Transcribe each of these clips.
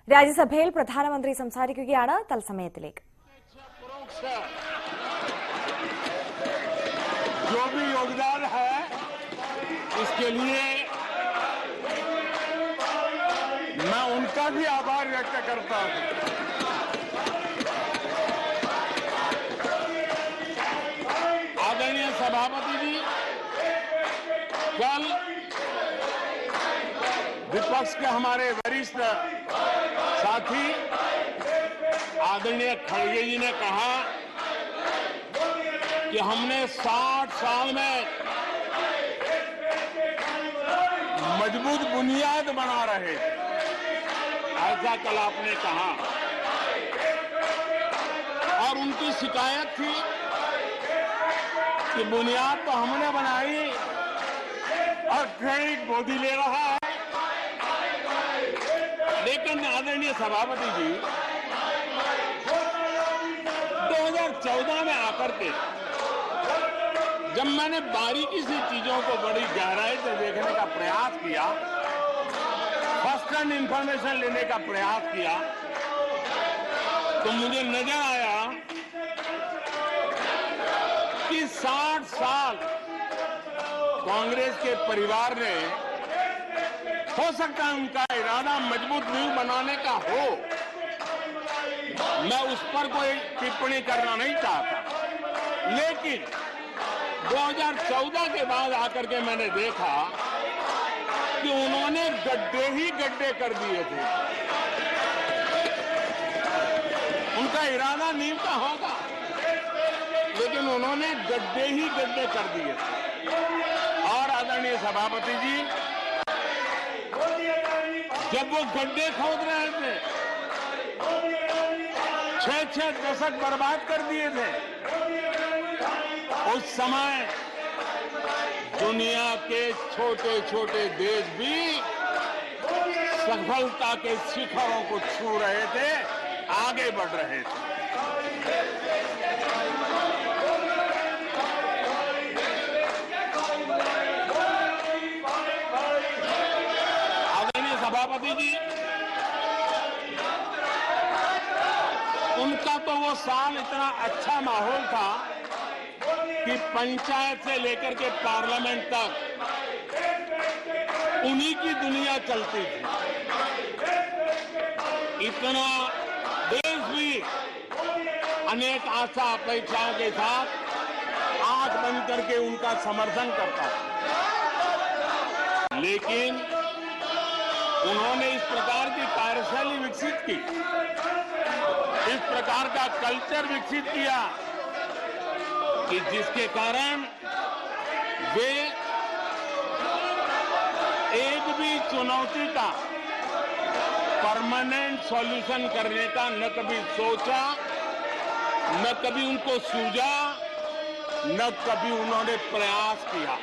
രാജ്യസഭയിൽ പ്രധാനമന്ത്രി സംസാരിക്കുകയാണ്. തത്സമയത്തിലേക്ക്. जो भी योगदान है इसके लिए मैं उनका भी आभार व्यक्त करता हूं. आदरणीय सभापति जी, कल विपक्ष के हमारे वरिष्ठ साथी आदरणीय खड़गे जी ने कहा कि हमने 60 साल में मजबूत बुनियाद बना रहे, ऐसा कल आपने कहा. और उनकी शिकायत थी कि बुनियाद तो हमने बनाई और क्रेडिट मोदी ले रहा है. लेकिन आदरणीय सभापति जी, 2014 में आकर के जब मैंने बारीकी से चीजों को बड़ी गहराई से देखने का प्रयास किया, फर्स्ट हैंड इंफॉर्मेशन लेने का प्रयास किया, तो मुझे नजर आया कि 60 साल कांग्रेस के परिवार ने, हो सकता है उनका इरादा मजबूत नींव बनाने का हो, मैं उस पर कोई टिप्पणी करना नहीं चाहता, लेकिन 2014 के बाद आकर के मैंने देखा कि उन्होंने गड्ढे ही गड्ढे कर दिए थे. उनका इरादा नींव का होगा, लेकिन उन्होंने गड्ढे ही गड्ढे कर दिए थे. और आदरणीय सभापति जी, जब वो गड्ढे खोद रहे थे, 6 दशक बर्बाद कर दिए थे, उस समय दुनिया के छोटे छोटे देश भी सफलता के शिखरों को छू रहे थे, आगे बढ़ रहे थे. आदरणीय सभापति जी, उनका तो वो साल इतना अच्छा माहौल था कि पंचायत से लेकर के पार्लियामेंट तक उन्हीं की दुनिया चलती थी. इतना देश भी अनेक आशा अपेक्षाओं के साथ आंख बंद करके उनका समर्थन करता था. लेकिन उन्होंने इस प्रकार की कार्यशैली विकसित की, इस प्रकार का कल्चर विकसित किया कि जिसके कारण वे एक भी चुनौती का परमानेंट सॉल्यूशन करने का न कभी सोचा, न कभी उनको सूझा, न कभी उन्होंने प्रयास किया.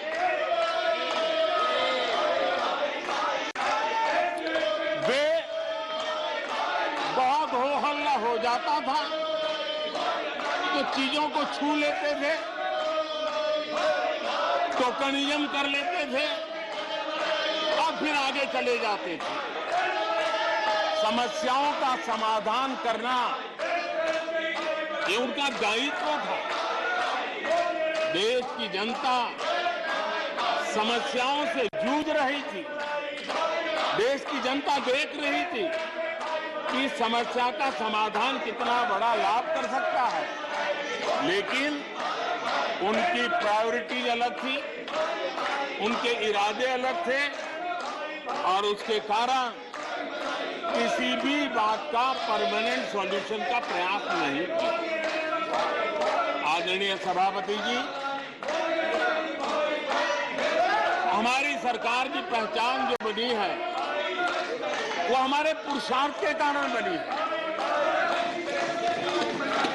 वे बहुत हो हल्ला हो जाता था तो चीजों को छू लेते थे, टोकनिज्म कर लेते थे और फिर आगे चले जाते थे. समस्याओं का समाधान करना ये उनका दायित्व था. देश की जनता समस्याओं से जूझ रही थी, देश की जनता देख रही थी कि समस्या का समाधान कितना बड़ा लाभ कर सकता है. लेकिन उनकी प्रायोरिटीज अलग थी, उनके इरादे अलग थे और उसके कारण किसी भी बात का परमानेंट सॉल्यूशन का प्रयास नहीं किया. आदरणीय सभापति जी, हमारी सरकार की पहचान जो बनी है वो हमारे पुरुषार्थ के कारण बनी है.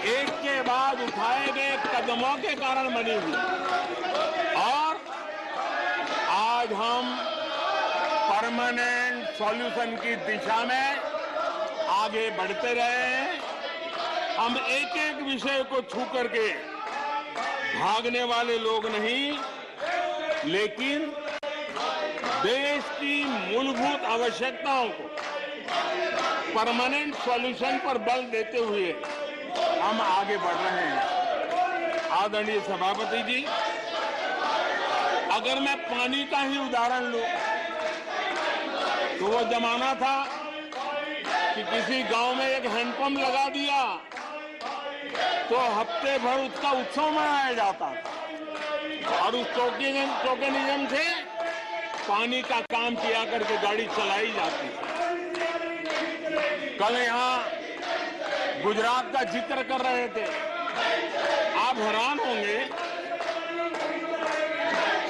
एक के बाद उठाए गए कदमों के कारण बनी हुई, और आज हम परमानेंट सॉल्यूशन की दिशा में आगे बढ़ते रहे हैं. हम एक एक विषय को छू करके भागने वाले लोग नहीं, लेकिन देश की मूलभूत आवश्यकताओं को परमानेंट सॉल्यूशन पर बल देते हुए हम आगे बढ़ रहे हैं। आदरणीय सभापति जी, अगर मैं पानी का ही उदाहरण लूं तो वो जमाना था कि किसी गांव में एक हैंडपंप लगा दिया तो हफ्ते भर उसका उत्सव मनाया जाता था और उस टोकनिज्म से पानी का काम किया करके गाड़ी चलाई जाती थी। कल यहाँ गुजरात का जिक्र कर रहे थे, आप हैरान होंगे,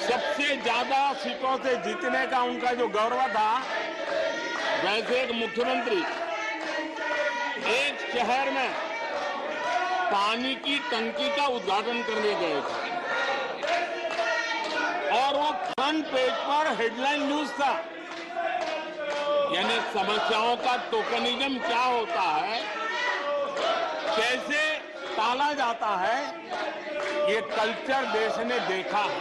सबसे ज्यादा सीटों से जीतने का उनका जो गौरव था, वैसे एक मुख्यमंत्री एक शहर में पानी की टंकी का उद्घाटन करने गए थे और वो फ्रंट पेज पर हेडलाइन न्यूज था। यानी समस्याओं का टोकनिज्म क्या होता है, कैसे टाला जाता है, ये कल्चर देश ने देखा है।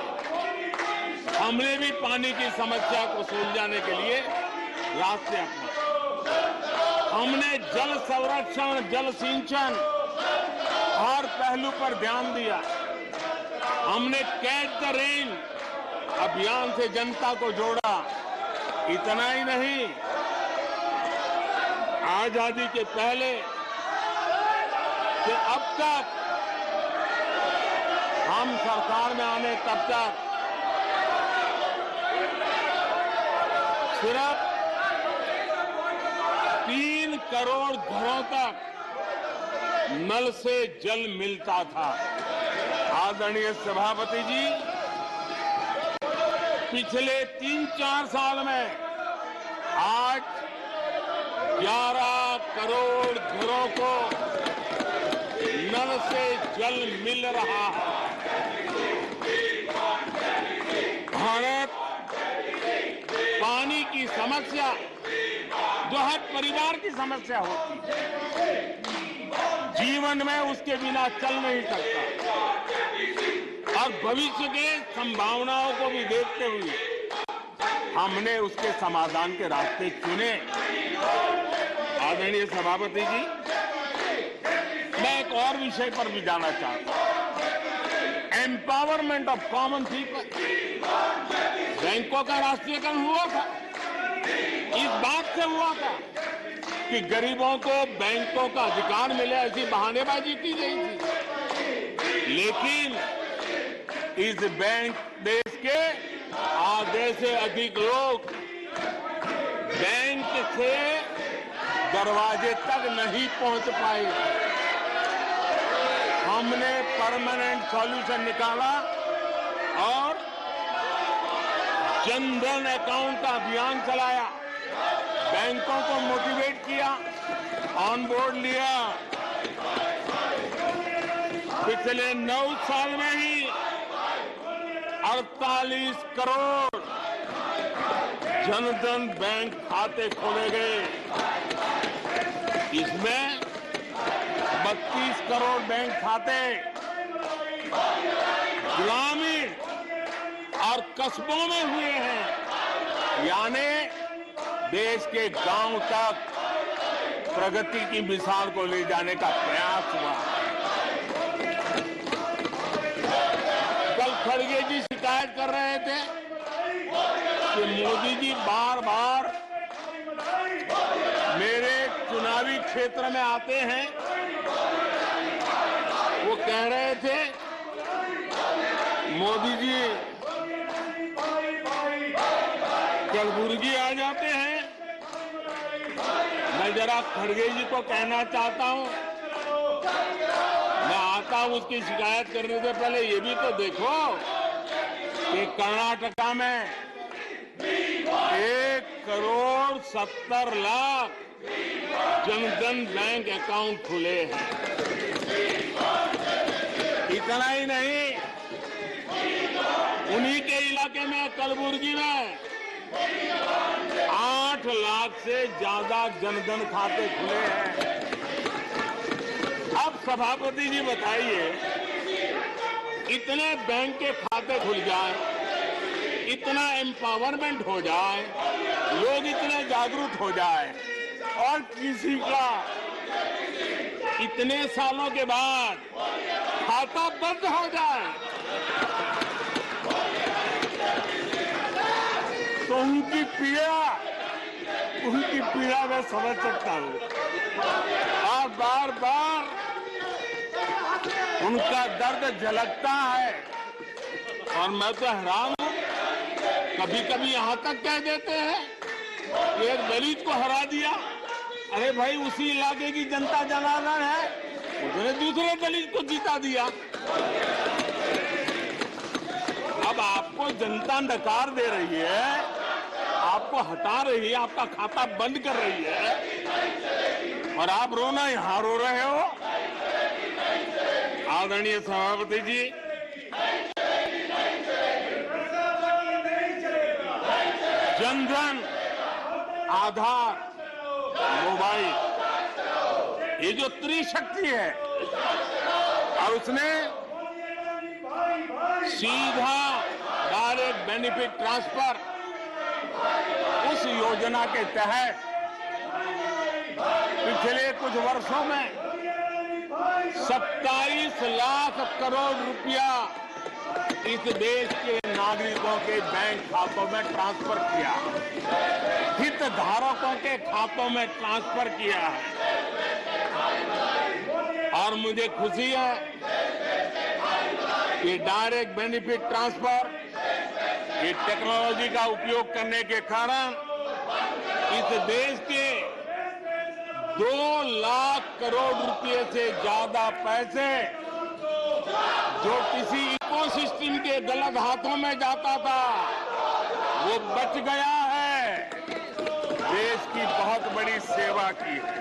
हमने भी पानी की समस्या को सुलझाने के लिए रास्ते अपनाए। हमने जल संरक्षण, जल सिंचन हर पहलू पर ध्यान दिया। हमने कैच द रेन अभियान से जनता को जोड़ा। इतना ही नहीं, आजादी के पहले से अब तक हम सरकार में आने तब तक सिर्फ 3 करोड़ घरों तक नल से जल मिलता था। आदरणीय सभापति जी, पिछले 3-4 साल में आज 11 करोड़ घरों को नल से जल मिल रहा है। भारत पानी की समस्या जो हर परिवार की समस्या होती है, जीवन में उसके बिना चल नहीं सकता और भविष्य के संभावनाओं को भी देखते हुए हमने उसके समाधान के रास्ते चुने। आदरणीय सभापति जी, मैं एक और विषय पर भी जाना चाहता हूं। Empowerment of common people. बैंकों का राष्ट्रीयकरण हुआ था, इस बात से हुआ था कि गरीबों को बैंकों का अधिकार मिले, ऐसी बहानेबाजी की गई थी। लेकिन इस बैंक देश के आधे से अधिक लोग बैंक से दरवाजे तक नहीं पहुंच पाए। हमने परमानेंट सॉल्यूशन निकाला और जनधन अकाउंट का अभियान चलाया, बैंकों को मोटिवेट किया, ऑन बोर्ड लिया। पिछले 9 साल में ही 48 करोड़ जनधन बैंक खाते खोले गए। इसमें 32 करोड़ बैंक खाते ग्रामीण और कस्बों में हुए हैं। यानी देश के गांव तक प्रगति की मिसाल को ले जाने का प्रयास हुआ। कल खड़गे जी शिकायत कर रहे थे कि मोदी जी बार बार मेरे चुनावी क्षेत्र में आते हैं। वो कह रहे थे मोदी जी कलबुर्गी आ जाते हैं। मैं जरा खड़गे जी को कहना चाहता हूं, मैं आता हूं उसकी शिकायत करने से पहले ये भी तो देखो कि कर्नाटका में 1,70,00,000 जनधन बैंक अकाउंट खुले हैं। इतना ही नहीं, उन्हीं के इलाके में कलबुर्गी में 8 लाख से ज्यादा जनधन खाते खुले हैं। अब सभापति जी बताइए, इतने बैंक के खाते खुल जाए, इतना एम्पावरमेंट हो जाए, लोग इतने जागरूक हो जाए, और किसी का इतने सालों के बाद खाता बंद हो जाए तो उनकी पीड़ा मैं समझ सकता हूं। और बार बार उनका दर्द झलकता है और मैं तो हैरान हूं। कभी कभी यहां तक कह देते हैं कि एक दलित को हरा दिया। अरे भाई, उसी इलाके की जनता जनार्दन है, उसने दूसरे दलित को जीता दिया। अब आपको जनता नकार दे रही है, आपको हटा रही है, आपका खाता बंद कर रही है और आप रोना यहां रो रहे हो। आदरणीय सभापति जी, जनधन, आधार, मोबाइल, ये जो त्रिशक्ति है और उसने सीधा डायरेक्ट बेनिफिट ट्रांसफर, उस योजना के तहत पिछले कुछ वर्षों में 27 लाख करोड़ रुपया इस देश के नागरिकों के बैंक खातों में ट्रांसफर किया, हितधारकों के खातों में ट्रांसफर किया है। और मुझे खुशी है कि डायरेक्ट बेनिफिट ट्रांसफर, ये टेक्नोलॉजी का उपयोग करने के कारण इस देश के 2 लाख करोड़ रुपए से ज्यादा पैसे जो किसी इकोसिस्टम के गलत हाथों में जाता था, वो बच गया है। देश की बहुत बड़ी सेवा की है।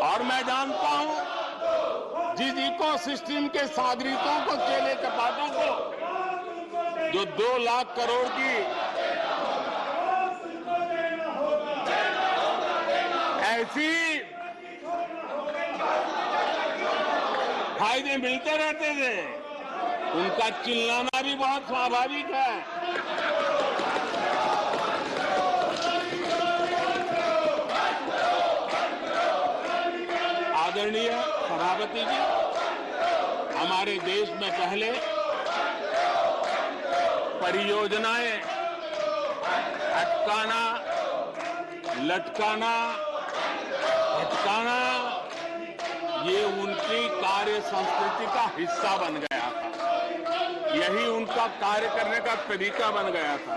और मैं जानता हूं, जिस इकोसिस्टम के सागरिकों को, चेले चपाटों को जो 2 लाख करोड़ की ऐसी फायदे मिलते रहते थे, उनका चिल्लाना भी बहुत स्वाभाविक है। आदरणीय सभापति जी, हमारे देश में पहले परियोजनाएं अटकाना, लटकाना, भटकाना, ये उनकी कार्य संस्कृति का हिस्सा बन गया था। यही उनका कार्य करने का तरीका बन गया था।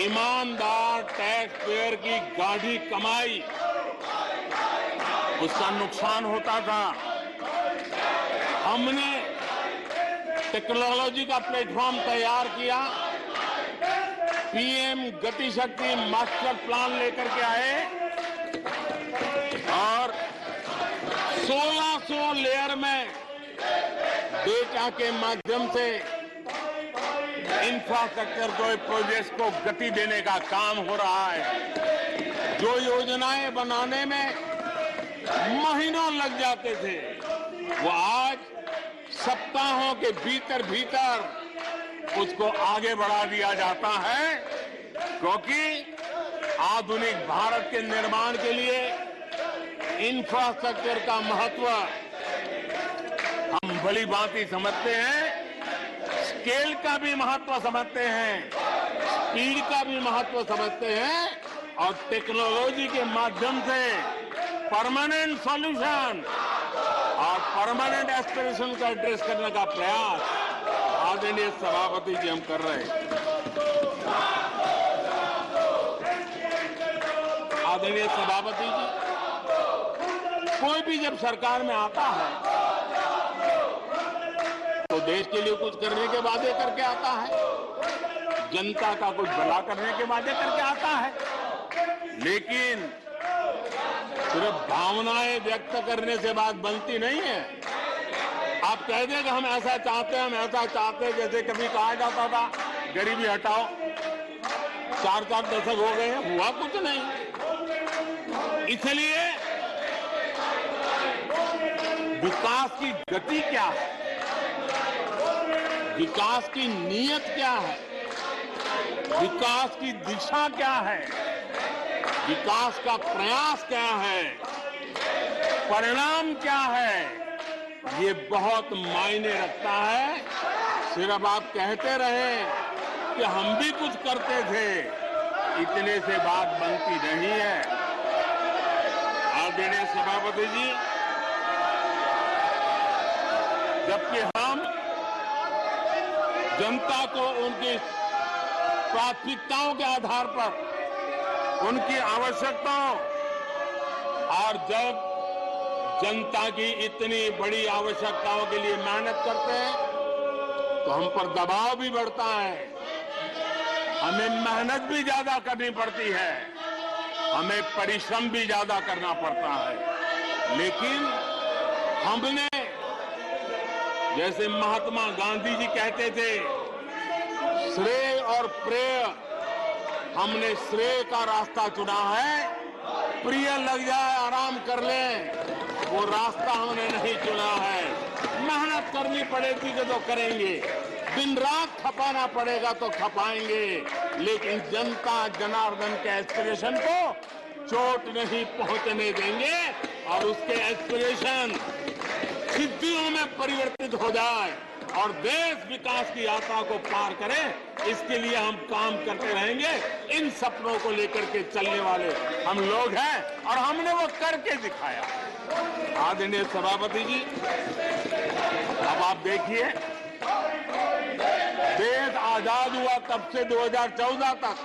ईमानदार टैक्स पेयर की गाढ़ी कमाई, उसका नुकसान होता था। हमने टेक्नोलॉजी का प्लेटफॉर्म तैयार किया, पीएम गति शक्ति मास्टर प्लान लेकर के आए और 1600 लेयर में डेटा के माध्यम से इंफ्रास्ट्रक्चर को, प्रोजेक्ट्स को गति देने का काम हो रहा है। जो योजनाएं बनाने में महीनों लग जाते थे, वो आज सप्ताहों के भीतर भीतर उसको आगे बढ़ा दिया जाता है, क्योंकि आधुनिक भारत के निर्माण के लिए इंफ्रास्ट्रक्चर का महत्व हम भली भांति समझते हैं, स्केल का भी महत्व समझते हैं, स्पीड का भी महत्व समझते हैं और टेक्नोलॉजी के माध्यम से परमानेंट सॉल्यूशन और परमानेंट एस्पिरेशन का एड्रेस करने का प्रयास आदरणीय सभापति जी हम कर रहे हैं। आदरणीय सभापति जी, कोई भी जब सरकार में आता है तो देश के लिए कुछ करने के वादे करके आता है, जनता का कुछ भला करने के वादे करके आता है, लेकिन सिर्फ भावनाएं व्यक्त करने से बात बनती नहीं है। आप कह दें कि हम ऐसा चाहते हैं, हम ऐसा चाहते हैं, जैसे कभी कहा जाता था गरीबी हटाओ, 4 दशक हो गए, हुआ कुछ नहीं। इसलिए विकास की गति क्या है, विकास की नीयत क्या है, विकास की दिशा क्या है, विकास का प्रयास क्या है, परिणाम क्या है, ये बहुत मायने रखता है। सिर्फ आप कहते रहे कि हम भी कुछ करते थे, इतने से बात बनती नहीं है। आदरणीय सभापति जी, जबकि हम जनता को उनकी प्राथमिकताओं के आधार पर, उनकी आवश्यकताओं, और जब जनता की इतनी बड़ी आवश्यकताओं के लिए मेहनत करते हैं तो हम पर दबाव भी बढ़ता है, हमें मेहनत भी ज्यादा करनी पड़ती है, हमें परिश्रम भी ज्यादा करना पड़ता है। लेकिन हमने, जैसे महात्मा गांधी जी कहते थे, श्रेय और प्रेय, हमने श्रेय का रास्ता चुना है। प्रिय लग जाए, आराम कर लें, वो रास्ता हमने नहीं चुना है। मेहनत करनी पड़ेगी तो करेंगे, दिन रात खपाना पड़ेगा तो खपाएंगे, लेकिन जनता जनार्दन के एस्पिरेशन को चोट नहीं पहुंचने देंगे और उसके एस्पिरेशन सिद्धियों में परिवर्तित हो जाए और देश विकास की यात्रा को पार करे, इसके लिए हम काम करते रहेंगे। इन सपनों को लेकर के चलने वाले हम लोग हैं और हमने वो करके दिखाया। आदरणीय सभापति जी, अब आप देखिए, देश आजाद हुआ तब से 2014 तक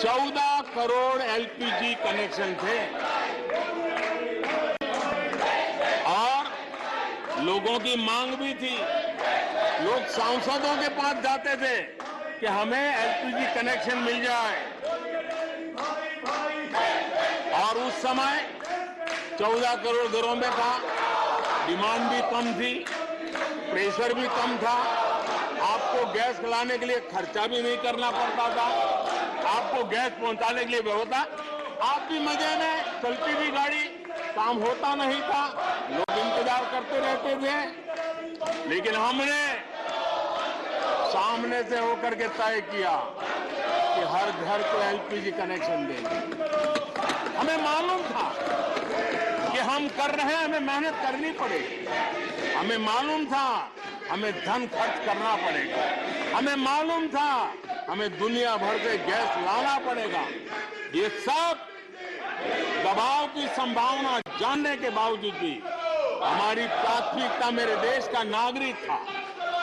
14 करोड़ एलपीजी कनेक्शन थे और लोगों की मांग भी थी। लोग सांसदों के पास जाते थे कि हमें एलपीजी कनेक्शन मिल जाए, और उस समय 14 करोड़ घरों में था, डिमांड भी कम थी, प्रेशर भी कम था, आपको गैस लाने के लिए खर्चा भी नहीं करना पड़ता था, आपको गैस पहुंचाने के लिए व्यवस्था, आप भी मजे में, चलती भी गाड़ी, काम होता नहीं था, लोग इंतजार करते रहते थे। लेकिन हमने सामने से होकर के तय किया कि हर घर को एलपीजी कनेक्शन देंगे। हमें मालूम था कि हम कर रहे हैं, हमें मेहनत करनी पड़ेगी, हमें मालूम था हमें धन खर्च करना पड़ेगा, हमें मालूम था हमें दुनिया भर से गैस लाना पड़ेगा। ये सब दबाव की संभावना जानने के बावजूद भी हमारी प्राथमिकता मेरे देश का नागरिक था,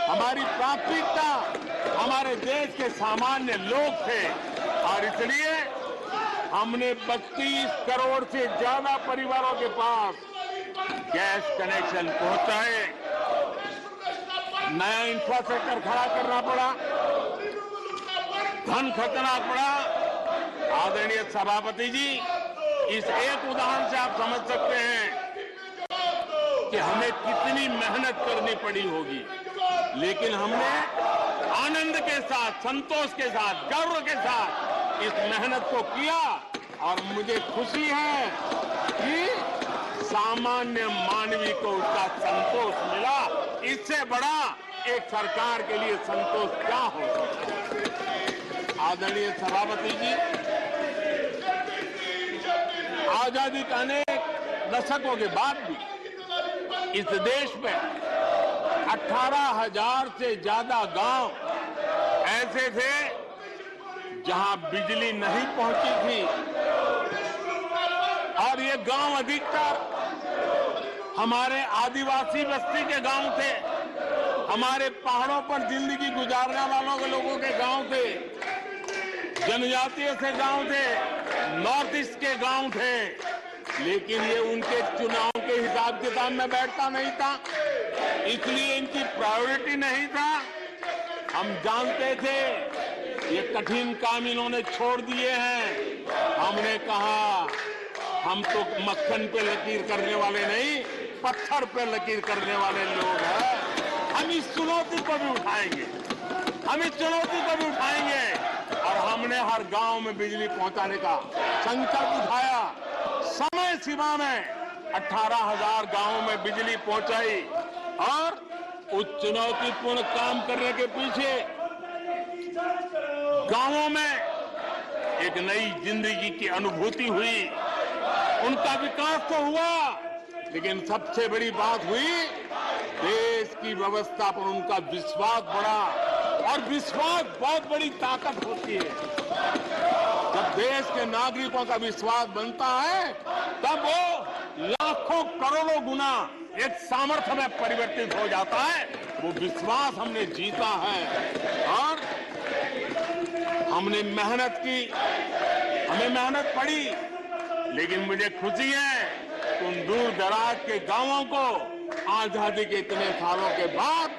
हमारी प्राथमिकता हमारे देश के सामान्य लोग थे, और इसलिए हमने 32 करोड़ से ज्यादा परिवारों के पास गैस कनेक्शन पहुंचाए। नया इंफ्रास्ट्रक्चर खड़ा करना पड़ा, धन खर्चना पड़ा। आदरणीय सभापति जी, इस एक उदाहरण से आप समझ सकते हैं कि हमें कितनी मेहनत करनी पड़ी होगी, लेकिन हमने आनंद के साथ, संतोष के साथ, गर्व के साथ इस मेहनत को किया, और मुझे खुशी है कि सामान्य मानवी को उसका संतोष मिला। इससे बड़ा एक सरकार के लिए संतोष क्या हो सकता है। आदरणीय सभापति जी, आजादी के अनेक दशकों के बाद भी इस देश में 18,000 से ज्यादा गांव ऐसे थे जहां बिजली नहीं पहुंची थी, और ये गांव अधिकतर हमारे आदिवासी बस्ती के गांव थे, हमारे पहाड़ों पर जिंदगी गुजारने वालों के लोगों के गांव थे, जनजातीय से गांव थे, नॉर्थ ईस्ट के गांव थे। लेकिन ये उनके चुनाव के हिसाब किताब में बैठता नहीं था, इसलिए इनकी प्रायोरिटी नहीं था। हम जानते थे ये कठिन काम इन्होंने छोड़ दिए हैं। हमने कहा हम तो मक्खन पे लकीर करने वाले नहीं, पत्थर पे लकीर करने वाले लोग हैं। हम इस चुनौती को भी उठाएंगे, हम इस चुनौती को भी उठाएंगे, और हमने हर गांव में बिजली पहुंचाने का संकल्प उठाया। समय सीमा में 18,000 गांवों में बिजली पहुंचाई, और उस चुनौतीपूर्ण काम करने के पीछे गांवों में एक नई जिंदगी की अनुभूति हुई, उनका विकास तो हुआ, लेकिन सबसे बड़ी बात हुई देश की व्यवस्था पर उनका विश्वास बढ़ा। और विश्वास बहुत बड़ी ताकत होती है। जब देश के नागरिकों का विश्वास बनता है तब वो लाखों करोड़ों गुना एक सामर्थ्य में परिवर्तित हो जाता है। वो विश्वास हमने जीता है और हमने मेहनत की, हमें मेहनत पड़ी, लेकिन मुझे खुशी है कि उन दूर दराज के गांवों को आजादी के इतने सालों के बाद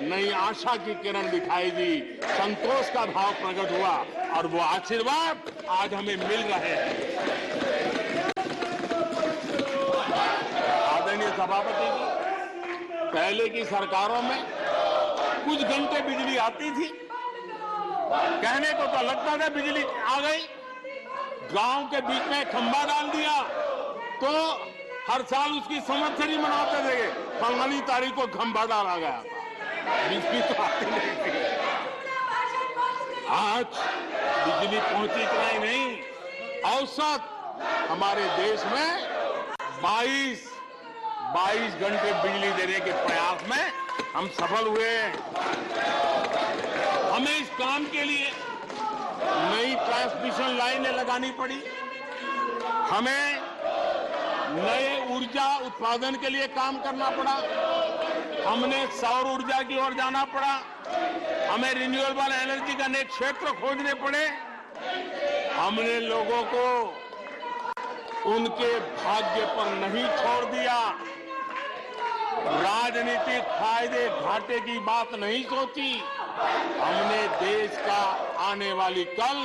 नई आशा की किरण दिखाई दी, संतोष का भाव प्रकट हुआ और वो आशीर्वाद आज हमें मिल रहे हैं। आदरणीय सभापति जी, पहले की सरकारों में कुछ घंटे बिजली आती थी, कहने को तो लगता था बिजली आ गई, गांव के बीच में खंभा डाल दिया तो हर साल उसकी संवत्सरी मनाते थे, फलानी तारीख को खंभा डाला गया, बिजली तो आती नहीं थी। आज बिजली पहुंची इतना ही नहीं, औसत हमारे देश में 22 घंटे बिजली देने के प्रयास में हम सफल हुए। हमें इस काम के लिए नई ट्रांसमिशन लाइनें लगानी पड़ी, हमें नए ऊर्जा उत्पादन के लिए काम करना पड़ा, हमने सौर ऊर्जा की ओर जाना पड़ा, हमें रिन्यूएबल एनर्जी का नए क्षेत्र खोजने पड़े। हमने लोगों को उनके भाग्य पर नहीं छोड़ दिया, राजनीतिक फायदे घाटे की बात नहीं सोची, हमने देश का आने वाली कल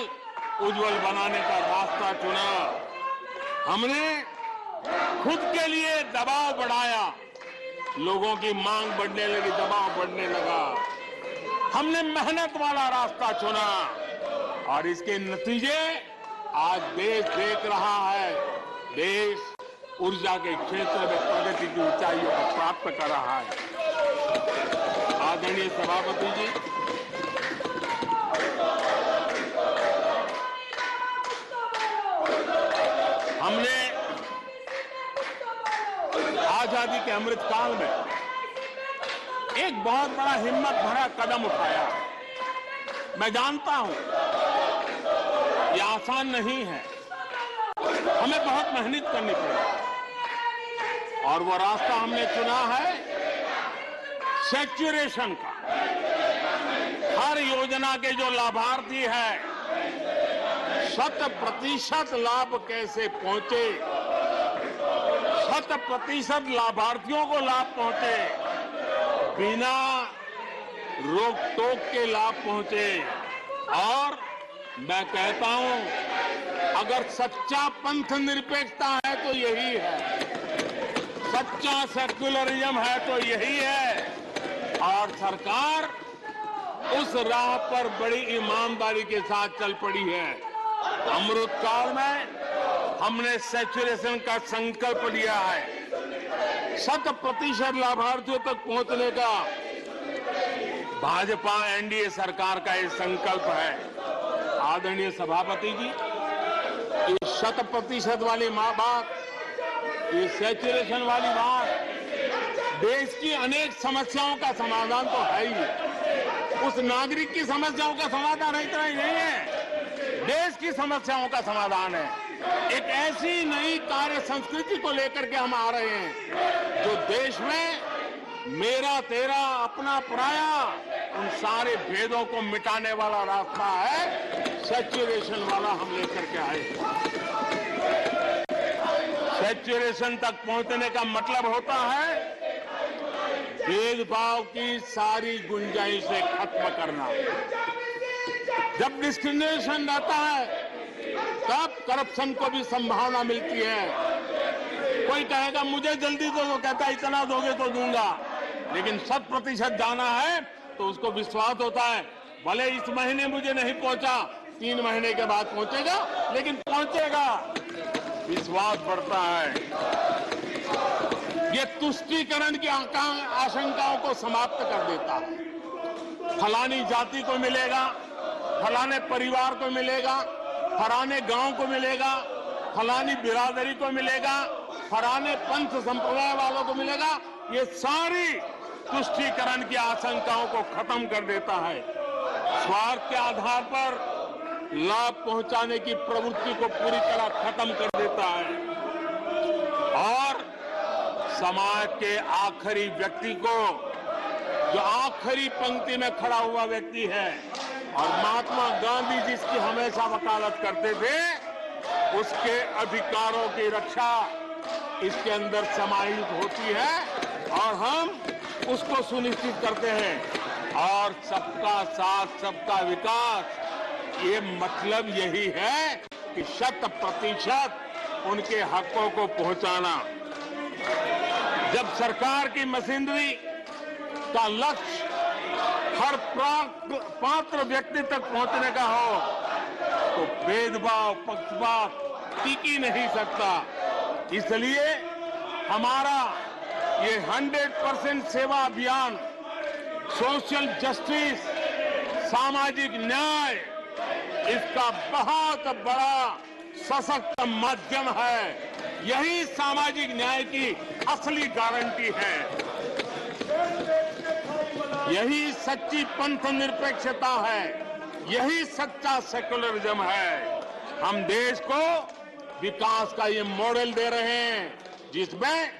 उज्जवल बनाने का रास्ता चुना। हमने खुद के लिए दबाव बढ़ाया, लोगों की मांग बढ़ने लगी, दबाव बढ़ने लगा, हमने मेहनत वाला रास्ता चुना और इसके नतीजे आज देश देख रहा है। देश ऊर्जा के क्षेत्र में प्रगति की ऊंचाइयों को प्राप्त कर रहा है। आदरणीय सभापति जी, हमने आजादी के अमृत काल में एक बहुत बड़ा हिम्मत भरा कदम उठाया। मैं जानता हूं ये आसान नहीं है, हमें बहुत मेहनत करनी पड़ेगी और वो रास्ता हमने चुना है सैचुरेशन का। हर योजना के जो लाभार्थी है 100% लाभ कैसे पहुंचे, 100% लाभार्थियों को लाभ पहुंचे, बिना रोक टोक के लाभ पहुंचे। और मैं कहता हूं अगर सच्चा पंथ निरपेक्षता है तो यही है, सच्चा सेक्युलरिज्म है तो यही है। और सरकार उस राह पर बड़ी ईमानदारी के साथ चल पड़ी है। अमृत काल में हमने सैचुरेशन का संकल्प लिया है, 100% लाभार्थियों तक पहुंचने का भाजपा एनडीए सरकार का ये संकल्प है। आदरणीय सभापति जी, ये 100% वाली बात, ये सैचुरेशन वाली बात देश की अनेक समस्याओं का समाधान तो है ही, उस नागरिक की समस्याओं का समाधान इतना ही नहीं है, देश की समस्याओं का समाधान है। एक ऐसी नई कार्य संस्कृति को लेकर के हम आ रहे हैं जो देश में मेरा तेरा अपना पराया उन सारे भेदों को मिटाने वाला रास्ता है, सैचुरेशन वाला हम लेकर के आए। सैचुरेशन तक पहुंचने का मतलब होता है भेदभाव की सारी गुंजाइशें खत्म करना। जब डिस्क्रिमिनेशन रहता है तब करप्शन को भी संभावना मिलती है। कोई कहेगा मुझे जल्दी दो, तो कहता है इतना दोगे तो दूंगा, लेकिन 100% जाना है तो उसको विश्वास होता है भले इस महीने मुझे नहीं पहुंचा, 3 महीने के बाद पहुंचेगा, लेकिन पहुंचेगा, विश्वास बढ़ता है। ये तुष्टीकरण की आशंकाओं को समाप्त कर देता है। फलानी जाति को मिलेगा, फलाने परिवार को मिलेगा, फलाने गांव को मिलेगा, फलानी बिरादरी को मिलेगा, फलाने पंथ संप्रदाय वालों को मिलेगा, ये सारी तुष्टीकरण की आशंकाओं को खत्म कर देता है। स्वार्थ के आधार पर लाभ पहुंचाने की प्रवृत्ति को पूरी तरह खत्म कर देता है और समाज के आखिरी व्यक्ति को, जो आखिरी पंक्ति में खड़ा हुआ व्यक्ति है और महात्मा गांधी जिसकी हमेशा वकालत करते थे, उसके अधिकारों की रक्षा इसके अंदर समाहित होती है और हम उसको सुनिश्चित करते हैं। और सबका साथ सबका विकास, ये मतलब यही है कि 100% उनके हकों को पहुंचाना। जब सरकार की मशीनरी का लक्ष्य हर पात्र व्यक्ति तक पहुंचने का हो तो भेदभाव, पक्षपात टिक ही नहीं सकता। इसलिए हमारा ये 100% सेवा अभियान, सोशल जस्टिस, सामाजिक न्याय, इसका बहुत बड़ा सशक्त माध्यम है। यही सामाजिक न्याय की असली गारंटी है। यही सच्ची पंथ निरपेक्षता है, यही सच्चा सेकुलरिज्म है। हम देश को विकास का ये मॉडल दे रहे हैं जिसमें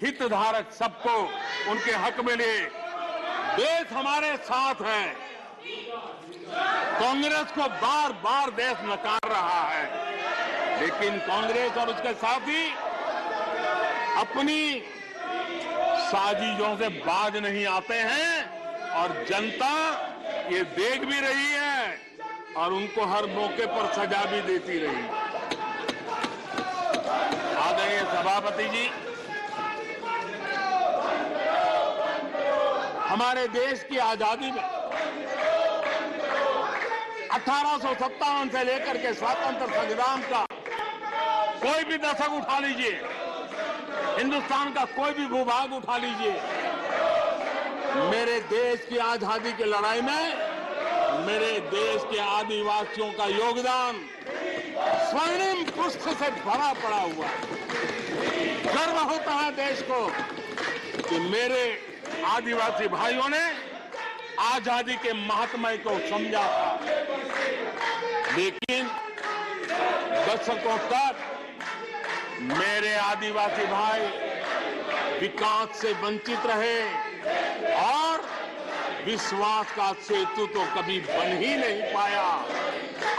हितधारक सबको उनके हक मिले। देश हमारे साथ है। कांग्रेस को बार बार देश नकार रहा है, लेकिन कांग्रेस और उसके साथी अपनी साजिशों से बाज नहीं आते हैं और जनता ये देख भी रही है और उनको हर मौके पर सजा भी देती रही। आदरणीय सभापति जी, हमारे देश की आजादी में 1857 से लेकर के स्वतंत्र संग्राम का कोई भी दशक उठा लीजिए, हिंदुस्तान का कोई भी भूभाग उठा लीजिए, मेरे देश की आजादी की लड़ाई में मेरे देश के आदिवासियों का योगदान स्वर्णिम पृष्ठ से भरा पड़ा हुआ है। गर्व होता है देश को कि मेरे आदिवासी भाइयों ने आजादी के महात्म्य को समझा था, लेकिन दशकों तक मेरे आदिवासी भाई विकास से वंचित रहे और विश्वास का सेतु तो कभी बन ही नहीं पाया।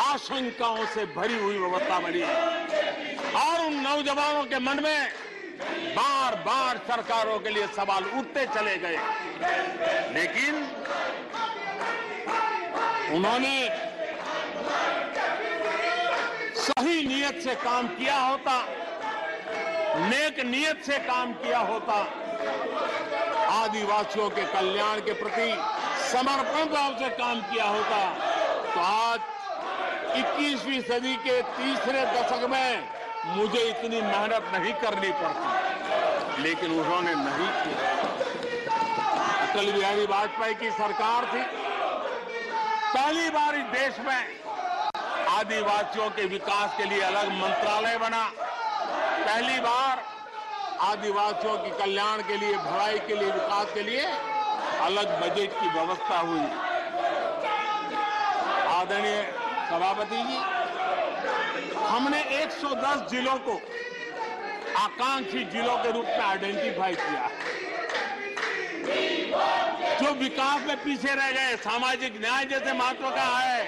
आशंकाओं से भरी हुई व्यवस्था बनी और उन नौजवानों के मन में बार बार सरकारों के लिए सवाल उठते चले गए, लेकिन उन्होंने सही नियत से काम किया होता, नेक नियत से काम किया होता, आदिवासियों के कल्याण के प्रति समर्पण भाव से काम किया होता, तो आज 21वीं सदी के तीसरे दशक में मुझे इतनी मेहनत नहीं करनी पड़ती, लेकिन उन्होंने नहीं किया। अटल बिहारी वाजपेयी की सरकार थी, पहली बार इस देश में आदिवासियों के विकास के लिए अलग मंत्रालय बना, पहली बार आदिवासियों के कल्याण के लिए, भलाई के लिए, विकास के लिए अलग बजट की व्यवस्था हुई। आदरणीय सभापति जी, हमने 110 जिलों को आकांक्षी जिलों के रूप में आइडेंटिफाई किया, जो विकास में पीछे रह गए, सामाजिक न्याय जैसे महत्व का है,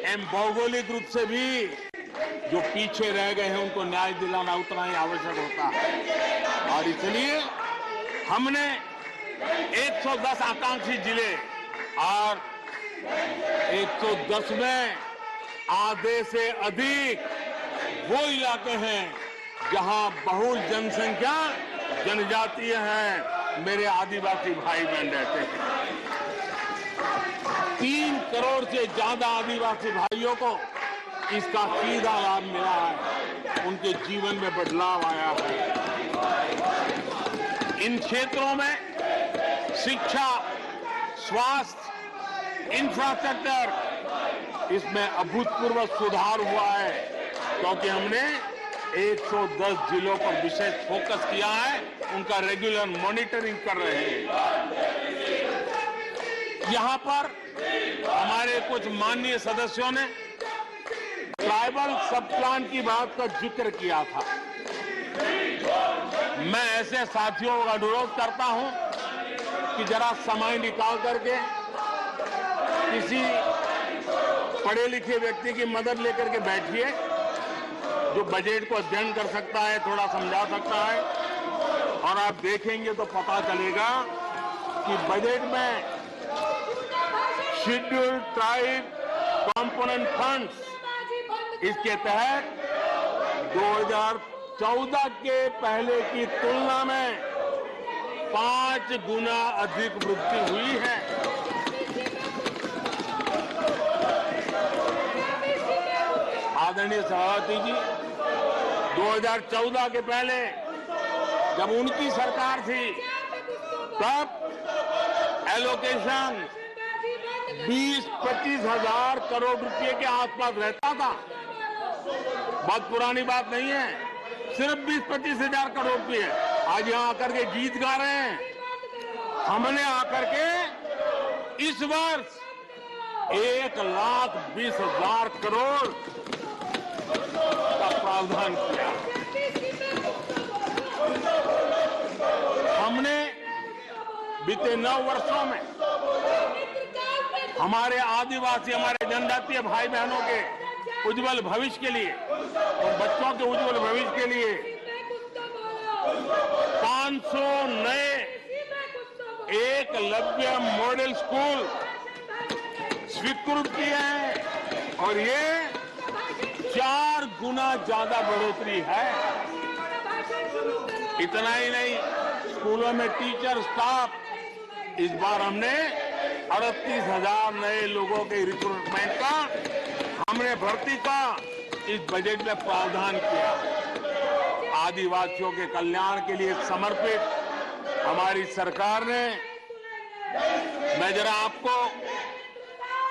एवं भौगोलिक रूप से भी जो पीछे रह गए हैं उनको न्याय दिलाना उतना ही आवश्यक होता है। और इसलिए हमने 110 आकांक्षी जिले और 110 में आधे से अधिक वो इलाके हैं जहां बहुल जनसंख्या जनजातीय है, मेरे आदिवासी भाई बहन रहते हैं। 3 करोड़ से ज्यादा आदिवासी भाइयों को इसका सीधा लाभ मिला है, उनके जीवन में बदलाव आया है। इन क्षेत्रों में शिक्षा, स्वास्थ्य, इंफ्रास्ट्रक्चर, इसमें अभूतपूर्व सुधार हुआ है, क्योंकि हमने 110 जिलों पर विशेष फोकस किया है, उनका रेगुलर मॉनिटरिंग कर रहे हैं। यहां पर हमारे कुछ माननीय सदस्यों ने ट्राइबल सब प्लान की बात का जिक्र किया था। मैं ऐसे साथियों का अनुरोध करता हूं कि जरा समय निकाल करके किसी पढ़े लिखे व्यक्ति की मदद लेकर के बैठिए, जो बजट को अध्ययन कर सकता है, थोड़ा समझा सकता है, और आप देखेंगे तो पता चलेगा कि बजट में शेड्यूल्ड ट्राइब कंपोनेंट फंड्स, इसके तहत 2014 के पहले की तुलना में 5 गुना अधिक वृद्धि हुई है। आदरणीय सभापति जी, 2014 के पहले जब उनकी सरकार थी, तब एलोकेशन 20-25 हजार करोड़ रुपए के आसपास रहता था। बहुत पुरानी बात नहीं है, सिर्फ 20-25 हजार करोड़ रुपए। आज यहाँ आकर के गीत गा रहे हैं। हमने आकर के इस वर्ष 1,20,000 करोड़ का प्रावधान किया। हमने बीते 9 वर्षों में हमारे आदिवासी, हमारे जनजातीय भाई बहनों के उज्जवल भविष्य के लिए और बच्चों के उज्जवल भविष्य के लिए 500 नए एकलव्य मॉडल स्कूल स्वीकृत किए हैं, और ये 4 गुना ज्यादा बढ़ोतरी है। इतना ही नहीं, स्कूलों में टीचर, स्टाफ, इस बार हमने 38,000 नए लोगों के रिक्रूटमेंट का, हमने भर्ती का इस बजट में प्रावधान किया। आदिवासियों के कल्याण के लिए समर्पित हमारी सरकार ने, मैं जरा आपको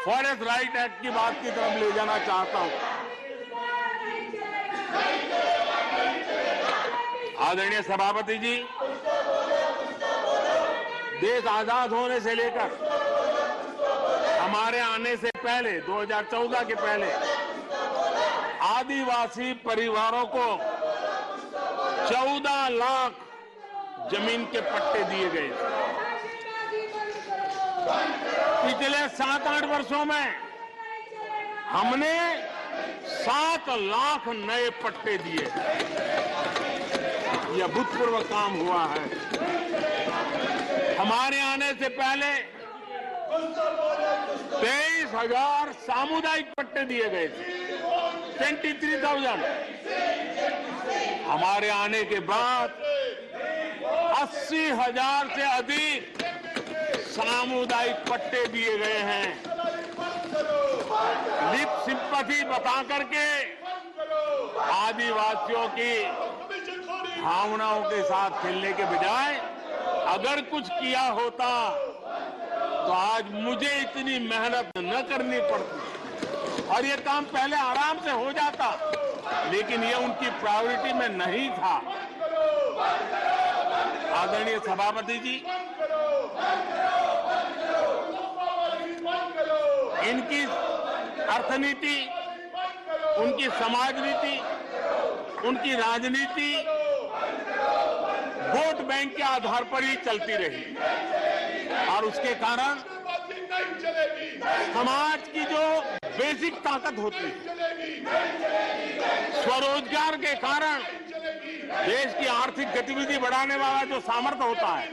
फॉरेस्ट राइट एक्ट की बात की तरफ ले जाना चाहता हूं। आदरणीय सभापति जी, देश आजाद होने से लेकर हमारे आने से पहले, 2014 के पहले, आदिवासी परिवारों को 14 लाख जमीन के पट्टे दिए गए। पिछले 7-8 वर्षों में हमने 7 लाख नए पट्टे दिए। यह अभूतपूर्व काम हुआ है। हमारे आने से पहले 23,000 सामुदायिक पट्टे दिए गए थे, 23,000। हमारे आने के बाद 80,000 से अधिक सामुदायिक पट्टे दिए गए हैं। लिप सिंपैथी बता करके आदिवासियों की भावनाओं के साथ खेलने के बजाय अगर कुछ किया होता तो आज मुझे इतनी मेहनत न करनी पड़ती और ये काम पहले आराम से हो जाता, लेकिन ये उनकी प्रायोरिटी में नहीं था। आदरणीय सभापति जी, इनकी अर्थनीति, उनकी समाज नीति, उनकी राजनीति वोट बैंक के आधार पर ही चलती रही और उसके कारण समाज की जो बेसिक ताकत होती है, स्वरोजगार के कारण देश की आर्थिक गतिविधि बढ़ाने वाला जो सामर्थ्य होता है,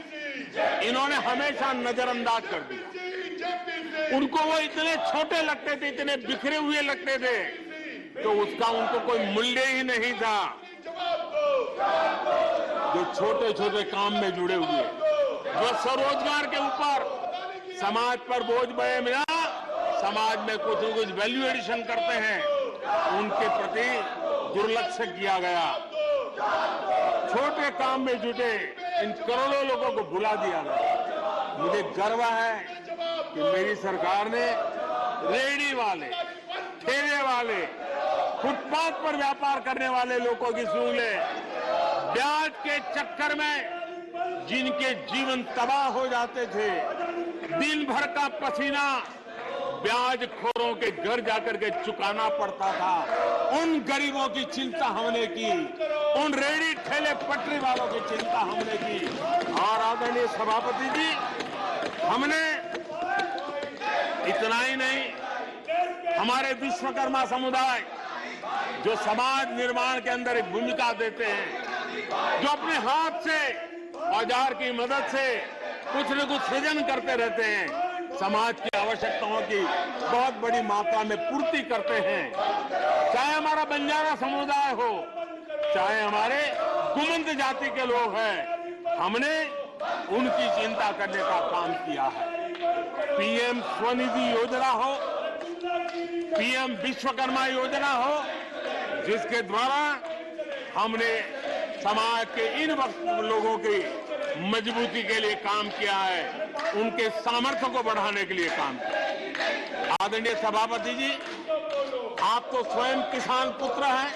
इन्होंने हमेशा नजरअंदाज कर दिया। उनको वो इतने छोटे लगते थे, इतने बिखरे हुए लगते थे, तो उसका उनको कोई मूल्य ही नहीं था। जो छोटे छोटे काम में जुड़े हुए, जो स्वरोजगार के ऊपर समाज पर बोझ बने बिना समाज में कुछ न कुछ वैल्यू एडिशन करते हैं, उनके प्रति दुर्लक्ष्य किया गया। छोटे काम में जुटे इन करोड़ों लोगों को भुला दिया गया। मुझे गर्व है कि मेरी सरकार ने रेहड़ी वाले, ठेले वाले, फुटपाथ पर व्यापार करने वाले लोगों की सुन ले। ब्याज के चक्कर में जिनके जीवन तबाह हो जाते थे, दिन भर का पसीना ब्याज खोरों के घर जाकर के चुकाना पड़ता था, उन गरीबों की चिंता हमने की, उन रेहड़ी ठेले पटरी वालों की चिंता हमने की। और आदरणीय सभापति जी, हमने इतना ही नहीं, हमारे विश्वकर्मा समुदाय जो समाज निर्माण के अंदर एक भूमिका देते हैं, जो अपने हाथ से औजार की मदद से कुछ न कुछ सृजन करते रहते हैं, समाज की आवश्यकताओं की बहुत बड़ी मात्रा में पूर्ति करते हैं। चाहे हमारा बंजारा समुदाय हो, चाहे हमारे गुमंत जाति के लोग हैं, हमने उनकी चिंता करने का काम किया है। पीएम स्वनिधि योजना हो, पीएम विश्वकर्मा योजना हो, जिसके द्वारा हमने समाज के इन लोगों की मजबूती के लिए काम किया है, उनके सामर्थ्य को बढ़ाने के लिए काम किया। आदरणीय सभापति जी, आप तो स्वयं किसान पुत्र हैं।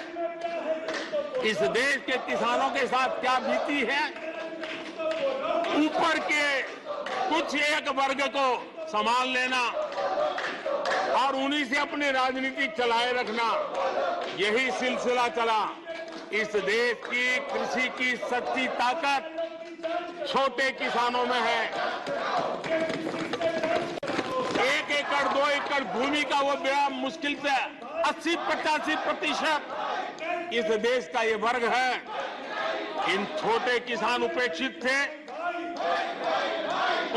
इस देश के किसानों के साथ क्या बीती है, ऊपर के कुछ एक वर्ग को संभाल लेना और उन्हीं से अपनी राजनीति चलाए रखना, यही सिलसिला चला। इस देश की कृषि की सच्ची ताकत छोटे किसानों में है। 1 एकड़ 2 एकड़ भूमि का वो बड़ा मुश्किल से 80-85% इस देश का ये वर्ग है। इन छोटे किसान उपेक्षित थे,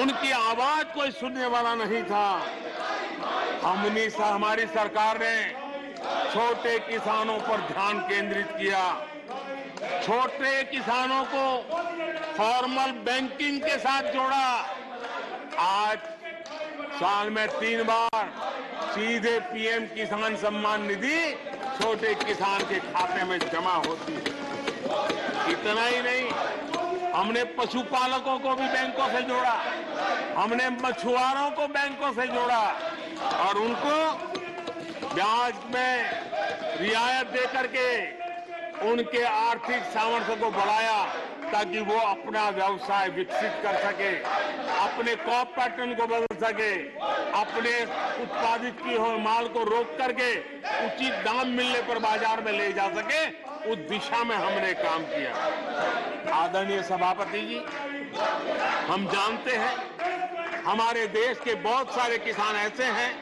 उनकी आवाज कोई सुनने वाला नहीं था। हमारी सरकार ने छोटे किसानों पर ध्यान केंद्रित किया, छोटे किसानों को फॉर्मल बैंकिंग के साथ जोड़ा। आज साल में 3 बार सीधे पीएम किसान सम्मान निधि छोटे किसान के खाते में जमा होती है। इतना ही नहीं, हमने पशुपालकों को भी बैंकों से जोड़ा, हमने मछुआरों को बैंकों से जोड़ा और उनको ब्याज में रियायत दे करके उनके आर्थिक सामर्थ्य को बढ़ाया, ताकि वो अपना व्यवसाय विकसित कर सके, अपने क्रॉप पैटर्न को बदल सके, अपने उत्पादित किए हुए माल को रोक करके उचित दाम मिलने पर बाजार में ले जा सके, उस दिशा में हमने काम किया। आदरणीय सभापति जी, हम जानते हैं हमारे देश के बहुत सारे किसान ऐसे हैं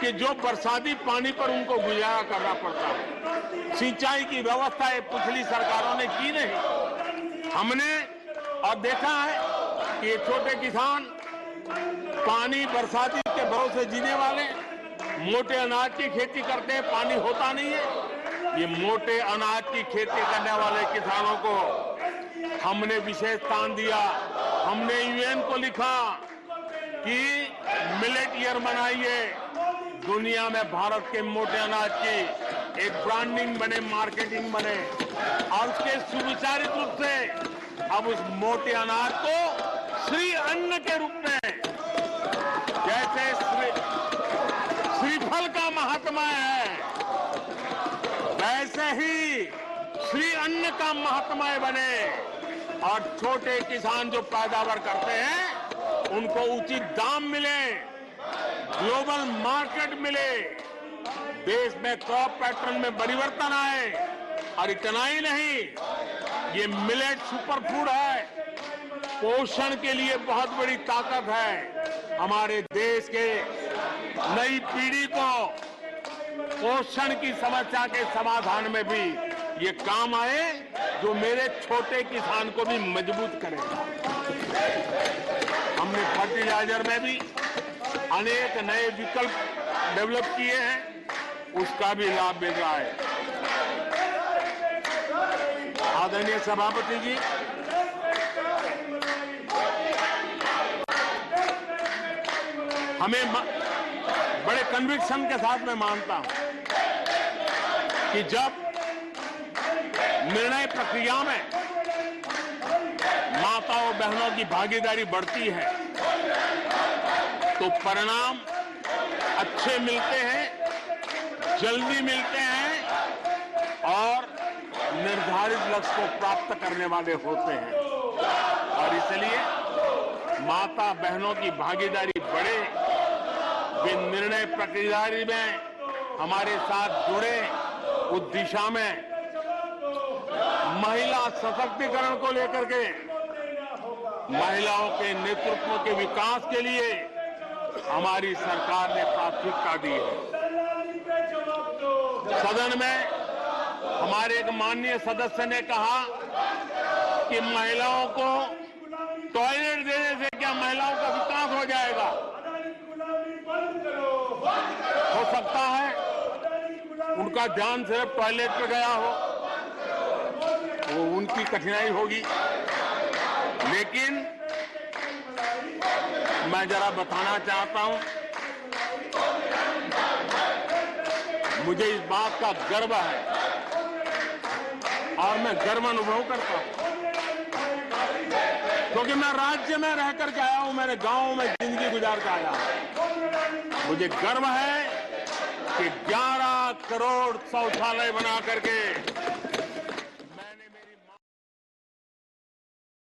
कि जो बरसाती पानी पर उनको गुजारा करना पड़ता है। सिंचाई की व्यवस्था पिछली सरकारों ने की नहीं। हमने और देखा है कि ये छोटे किसान पानी बरसाती के भरोसे जीने वाले मोटे अनाज की खेती करते हैं, पानी होता नहीं है। ये मोटे अनाज की खेती करने वाले किसानों को हमने विशेष स्थान दिया। हमने यूएन को लिखा कि मिलेट ईयर मनाइए, दुनिया में भारत के मोटे अनाज की एक ब्रांडिंग बने, मार्केटिंग बने और उसके सुविचारित रूप से अब उस मोटे अनाज को श्री अन्न के रूप में, जैसे श्रीफल का महात्मा है, वैसे ही श्री अन्न का महात्मा बने और छोटे किसान जो पैदावार करते हैं उनको उचित दाम मिले, ग्लोबल मार्केट मिले, देश में क्रॉप पैटर्न में परिवर्तन आए। और इतना ही नहीं, ये मिलेट सुपर फूड है, पोषण के लिए बहुत बड़ी ताकत है। हमारे देश के नई पीढ़ी को पोषण की समस्या के समाधान में भी ये काम आए, जो मेरे छोटे किसान को भी मजबूत करेगा। हमने फर्टिलाइजर में भी अनेक नए विकल्प डेवलप किए हैं, उसका भी लाभ मिल रहा है। आदरणीय सभापति जी, हमें बड़े कन्विक्शन के साथ मैं मानता हूं कि जब निर्णय प्रक्रिया में माताओं बहनों की भागीदारी बढ़ती है तो परिणाम अच्छे मिलते हैं, जल्दी मिलते हैं और निर्धारित लक्ष्य को प्राप्त करने वाले होते हैं। और इसलिए माता बहनों की भागीदारी बढ़े, वे निर्णय प्रक्रिया में हमारे साथ जुड़े, उस दिशा में महिला सशक्तिकरण को लेकर के, महिलाओं के नेतृत्व के विकास के लिए हमारी सरकार ने प्राथमिकता दी है। सदन में हमारे एक माननीय सदस्य ने कहा कि महिलाओं को टॉयलेट देने से क्या महिलाओं का विकास हो जाएगा? हो सकता है उनका ध्यान सिर्फ टॉयलेट पे गया हो, वो उनकी कठिनाई होगी, लेकिन मैं जरा बताना चाहता हूं, मुझे इस बात का गर्व है और मैं गर्व अनुभव करता हूं क्योंकि मैं राज्य में रह करके आया हूं, मैंने गांव में जिंदगी गुजार के आया हूं। मुझे गर्व है कि 11 करोड़ शौचालय बना करके